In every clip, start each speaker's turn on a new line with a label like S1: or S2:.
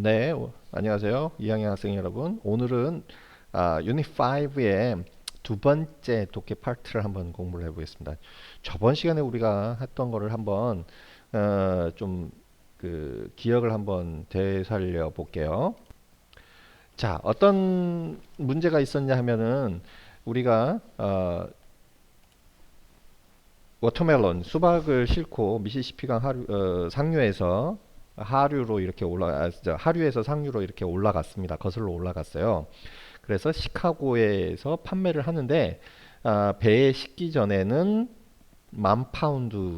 S1: 네, 안녕하세요. 2학년 학생 여러분. 오늘은 유닛 5의 두 번째 독해 파트를 한번 공부를 해보겠습니다. 저번 시간에 우리가 했던 거를 한번 좀 기억을 한번 되살려 볼게요. 자, 어떤 문제가 있었냐 하면은 우리가 워터멜론 수박을 싣고 미시시피강 상류에서 하류로 이렇게 하류에서 상류로 이렇게 올라갔습니다. 거슬러 올라갔어요. 그래서 시카고에서 판매를 하는데 배에 싣기 전에는 만 파운드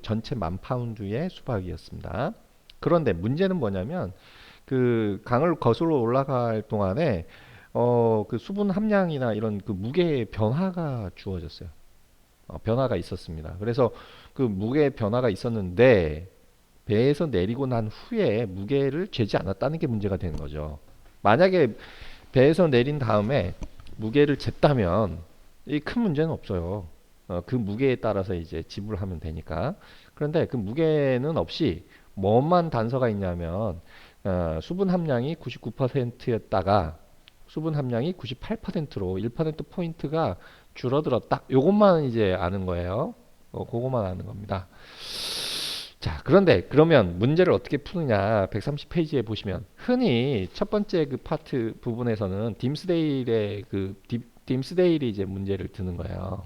S1: 전체 만 파운드의 수박이었습니다. 그런데 문제는 뭐냐면 그 강을 거슬러 올라갈 동안에 그 수분 함량이나 이런 그 무게의 변화가 주어졌어요. 변화가 있었습니다. 그래서 그 무게 변화가 있었는데 배에서 내리고 난 후에 무게를 재지 않았다는 게 문제가 되는 거죠. 만약에 배에서 내린 다음에 무게를 쟀다면 이 큰 문제는 없어요. 그 무게에 따라서 이제 지불하면 되니까. 그런데 그 무게는 없이 뭐만 단서가 있냐면 수분 함량이 99%였다가 수분 함량이 98%로 1% 포인트가 줄어들었다. 요것만 이제 아는 거예요. 그거만 아는 겁니다. 자, 그런데 그러면 문제를 어떻게 푸느냐? 130페이지에 보시면 흔히 첫 번째 그 파트 부분에서는 딤스데일이 이제 문제를 드는 거예요.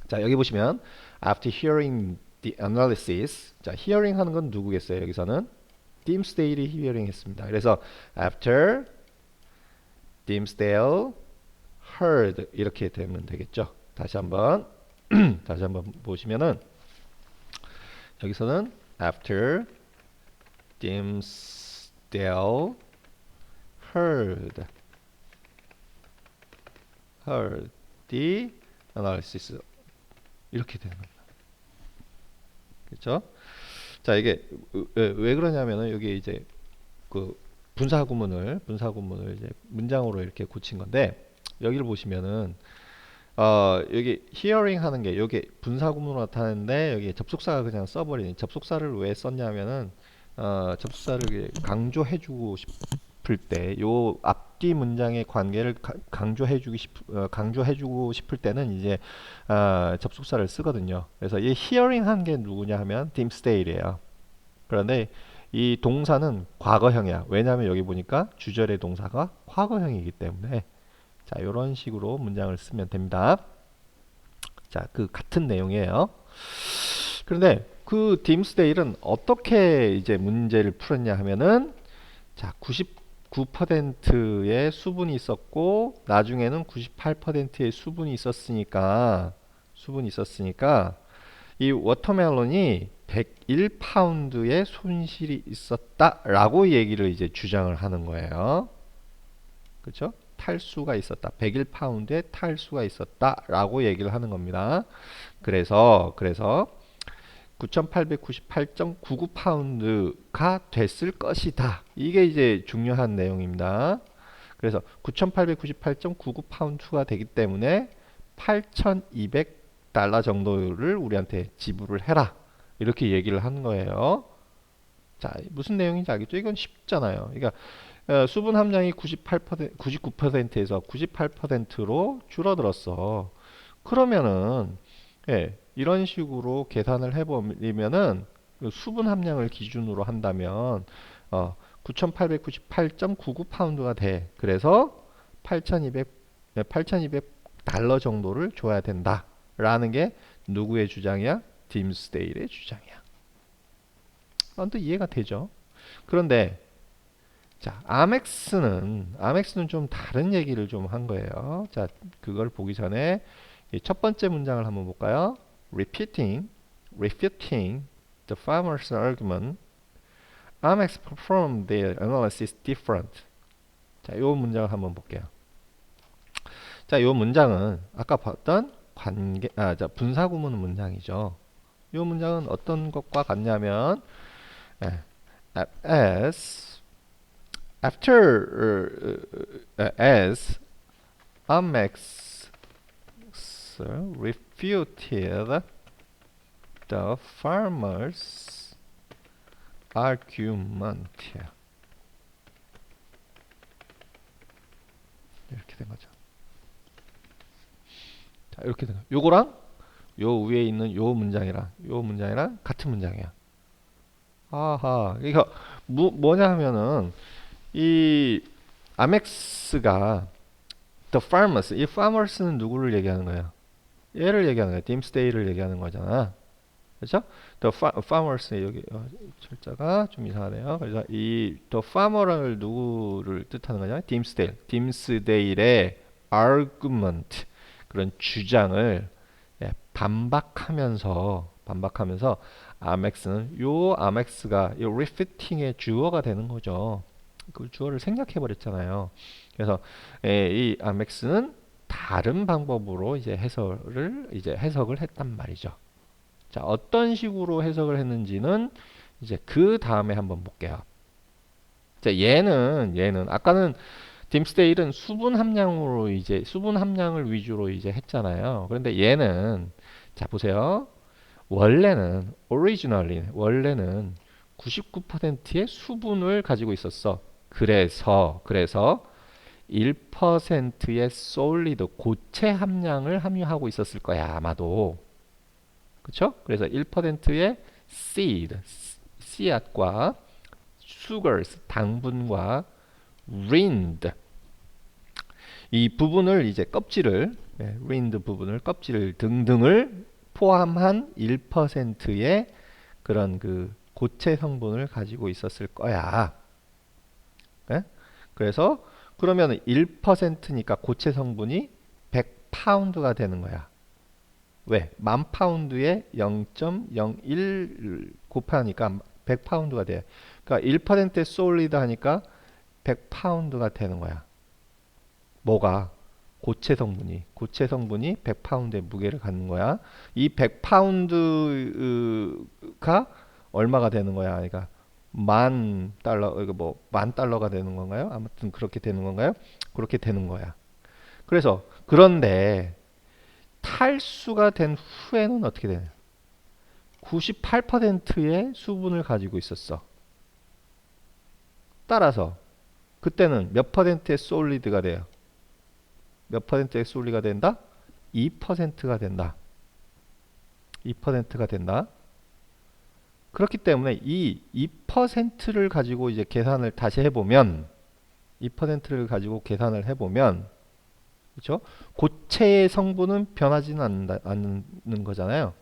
S1: 자, 여기 보시면 after hearing the analysis. 자, hearing 하는 건 누구겠어요? 여기서는 딤스데일이 hearing 했습니다. 그래서 after 딤스데일 heard 이렇게 되면 되겠죠. 다시 한번 보시면은 여기서는 after Dimsdale heard the analysis 이렇게 되는 겁니다. 그렇죠? 자, 이게 왜 그러냐면은 여기 이제 그 분사 구문을 이제 문장으로 이렇게 고친 건데 여기를 보시면은 여기 hearing 하는 게 여기 분사 구문으로 나타나는데 여기 접속사가 그냥 써버리는 접속사를 왜 썼냐면은 접속사를 강조해주고 싶을 때 요 앞뒤 문장의 관계를 강조해주고 싶을 때는 이제 접속사를 쓰거든요. 그래서 이 hearing 한 게 누구냐 하면 딤스데일이에요. 그런데 이 동사는 과거형이야. 왜냐하면 여기 보니까 주절의 동사가 과거형이기 때문에 자, 이런 식으로 문장을 쓰면 됩니다. 자, 그 같은 내용이에요. 그런데 그 딤스데일은 어떻게 이제 문제를 풀었냐 하면은 자, 99%의 수분이 있었고 나중에는 98%의 수분이 있었으니까 이 워터멜론이 101파운드의 손실이 있었다라고 얘기를 이제 주장을 하는 거예요. 그렇죠? 탈수가 있었다. 101파운드의 탈수가 있었다라고 얘기를 하는 겁니다. 그래서 9898.99파운드가 됐을 것이다. 이게 이제 중요한 내용입니다. 그래서 9898.99파운드가 되기 때문에 8200달러 정도를 우리한테 지불을 해라. 이렇게 얘기를 하는 거예요. 자, 무슨 내용인지 알겠죠? 이건 쉽잖아요. 그러니까 수분 함량이 99%에서 98%로 줄어들었어. 그러면은 이런 식으로 계산을 해버리면은 그 수분 함량을 기준으로 한다면 9898.99파운드가 돼. 그래서 8200 달러 정도를 줘야 된다라는 게 누구의 주장이야? 딤스데일의 주장이야. 또 이해가 되죠? 그런데 자, 아멕스는 좀 다른 얘기를 좀 한 거예요. 자, 그걸 보기 전에 첫 번째 문장을 한번 볼까요? Refuting the farmer's argument, Amex performed their analysis different. 자, 이 문장을 한번 볼게요. 자, 이 문장은 아까 봤던 분사구문 문장이죠. 이 문장은 어떤 것과 같냐면 as as Amex refuted the farmer's argument 이렇게 된 거죠. 자, 이렇게 된 거. 요거랑 요 위에 있는 요 문장이랑 같은 문장이야. 아하. 그러니까 뭐냐 하면은 이 아멕스가 the farmers, 이 farmers는 누구를 얘기하는 거야? 얘를 얘기하는 거야. 딤스데이를 얘기하는 거잖아. 그렇죠? The farmers 여기 철자가 좀 이상하네요. 그래서 이 the farmer을 누구를 뜻하는 거냐? 딤스데일의 argument 그런 주장을 반박하면서 아멕스가 이 리피팅의 주어가 되는 거죠. 그 주어를 생략해 버렸잖아요. 그래서 이 아멕스는 다른 방법으로 이제 해석을 했단 말이죠. 자, 어떤 식으로 해석을 했는지는 이제 그 다음에 한번 볼게요. 자, 얘는 아까는 딤스데일은 수분 함량을 위주로 이제 했잖아요. 그런데 얘는 자 보세요. 원래는 99%의 수분을 가지고 있었어. 그래서 1%의 솔리드 고체 함량을 함유하고 있었을 거야, 아마도. 그쵸? 그래서 1%의 씨앗과 sugars, 당분과 rind, 이 부분을 이제 rind 부분을, 껍질을 등등을 포함한 1%의 그런 그 고체 성분을 가지고 있었을 거야. 예? 그래서 그러면 1%니까 고체 성분이 100파운드가 되는 거야. 왜? 10,000파운드에 0.01 곱하니까 100파운드가 돼. 그러니까 1% 솔리드 하니까 100파운드가 되는 거야. 뭐가? 고체 성분이 100파운드의 무게를 갖는 거야. 이 100파운드가 얼마가 되는 거야? 그러니까 $10,000, 이거 뭐 $10,000가 되는 건가요? 아무튼 그렇게 되는 건가요? 그렇게 되는 거야. 그런데 탈수가 된 후에는 어떻게 되냐? 98%의 수분을 가지고 있었어. 따라서 그때는 몇 퍼센트의 솔리드가 돼요? 몇 퍼센트의 솔리드가 된다? 2%가 된다. 2%가 된다. 그렇기 때문에 이 2%를 가지고 이제 계산을 다시 해보면 2%를 가지고 계산을 해보면 그렇죠? 고체의 성분은 변하지는 않는 거잖아요.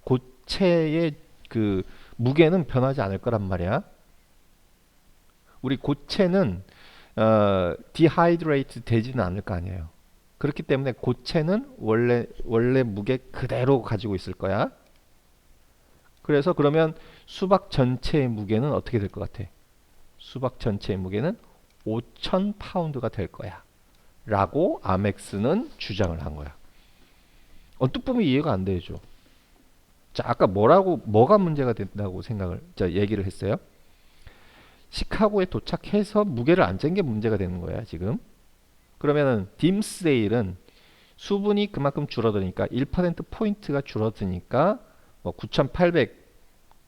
S1: 고체의 그 무게는 변하지 않을 거란 말이야. 우리 고체는 디하이드레이트 되지는 않을 거 아니에요. 그렇기 때문에 고체는 원래 무게 그대로 가지고 있을 거야. 그래서 그러면 수박 전체의 무게는 어떻게 될 것 같아? 수박 전체의 무게는 5,000파운드가 될 거야. 라고 아멕스는 주장을 한 거야. 언뜻 보면 이해가 안 되죠. 자, 아까 뭐가 문제가 된다고 얘기를 했어요? 시카고에 도착해서 무게를 안 잰 게 문제가 되는 거야, 지금. 그러면은 딤스데일은 수분이 그만큼 줄어드니까 1%포인트가 줄어드니까 뭐 9,800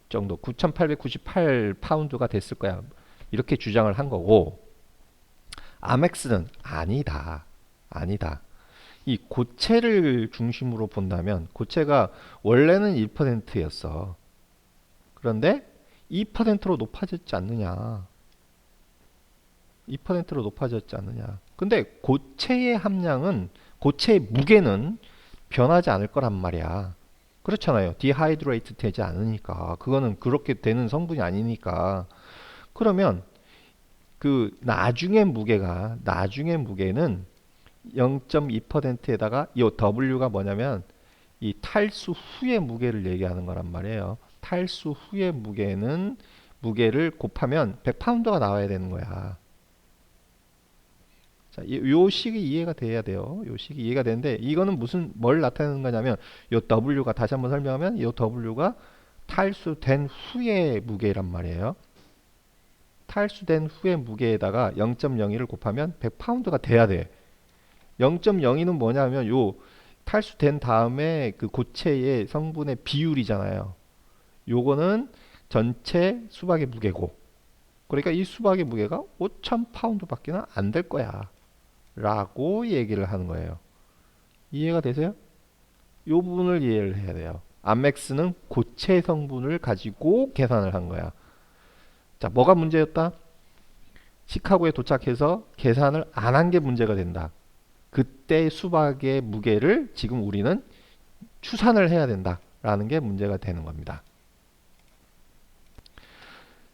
S1: 정도, 9,898파운드가 됐을 거야. 이렇게 주장을 한 거고, 아멕스는 아니다. 이 고체를 중심으로 본다면 고체가 원래는 1%였어. 그런데 2%로 높아졌지 않느냐. 2%로 높아졌지 않느냐. 근데 고체의 무게는 변하지 않을 거란 말이야. 그렇잖아요. 디하이드레이트 되지 않으니까. 그거는 그렇게 되는 성분이 아니니까. 그러면 그 나중의 무게는 0.2%에다가 이 W가 뭐냐면 이 탈수 후의 무게를 얘기하는 거란 말이에요. 탈수 후의 무게를 곱하면 100파운드가 나와야 되는 거야. 자, 요 식이 이해가 돼야 돼요. 요 식이 이해가 되는데 이거는 뭘 나타내는 거냐면 요 W가 다시 한번 설명하면 요 W가 탈수된 후의 무게란 말이에요. 탈수된 후의 무게에다가 0.02를 곱하면 100파운드가 돼야 돼. 0.02는 뭐냐면 요 탈수된 다음에 그 고체의 성분의 비율이잖아요. 요거는 전체 수박의 무게고, 그러니까 이 수박의 무게가 5,000파운드밖에 안 될 거야 라고 얘기를 하는 거예요. 이해가 되세요? 이 부분을 이해를 해야 돼요. 암맥스는 고체 성분을 가지고 계산을 한 거야. 자, 뭐가 문제였다? 시카고에 도착해서 계산을 안 한 게 문제가 된다. 그때 수박의 무게를 지금 우리는 추산을 해야 된다 라는 게 문제가 되는 겁니다.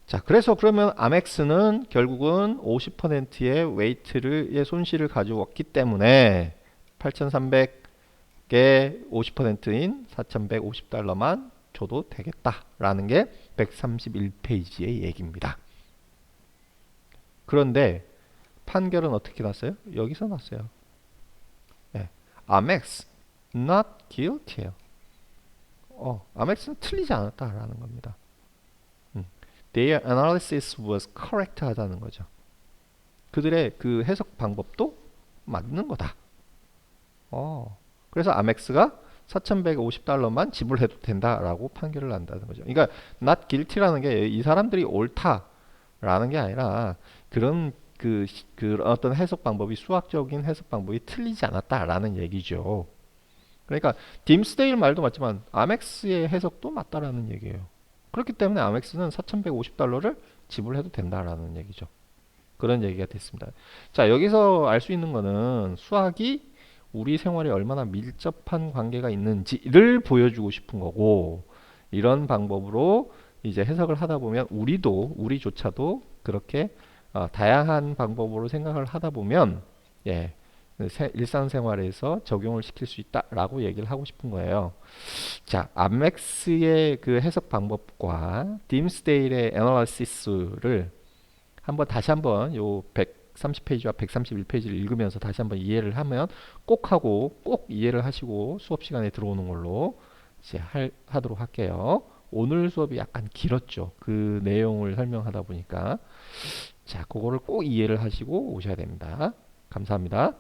S1: 자, 그래서 그러면 아멕스는 결국은 50%의 웨이트의 손실을 가지고 왔기 때문에 8,300의 50%인 4,150달러만 줘도 되겠다라는 게 131페이지의 얘기입니다. 그런데 판결은 어떻게 났어요? 여기서 났어요. 네. 아멕스 not guilty예요. 아멕스는 틀리지 않았다라는 겁니다. Their analysis was correct 하다는 거죠. 그들의 그 해석 방법도 맞는 거다. 그래서 아멕스가 4,150달러만 지불해도 된다라고 판결을 난다는 거죠. 그러니까 not guilty라는 게 이 사람들이 옳다라는 게 아니라 그런 그 어떤 해석 방법이 수학적인 해석 방법이 틀리지 않았다라는 얘기죠. 그러니까 딤스데일 말도 맞지만 아멕스의 해석도 맞다라는 얘기예요. 그렇기 때문에 아멕스는 4,150달러를 지불해도 된다라는 얘기죠. 그런 얘기가 됐습니다. 자, 여기서 알 수 있는 거는 수학이 우리 생활에 얼마나 밀접한 관계가 있는지를 보여주고 싶은 거고, 이런 방법으로 이제 해석을 하다 보면 우리조차도 그렇게 다양한 방법으로 생각을 하다 보면 예, 일상생활에서 적용을 시킬 수 있다라고 얘기를 하고 싶은 거예요. 자, 암맥스의 그 해석 방법과 딤스데일의 애널리시스를 다시 한번 요 130페이지와 131페이지를 읽으면서 다시 한번 이해를 하면 꼭 이해를 하시고 수업 시간에 들어오는 걸로 이제 하도록 할게요. 오늘 수업이 약간 길었죠. 그 내용을 설명하다 보니까. 자, 그거를 꼭 이해를 하시고 오셔야 됩니다. 감사합니다.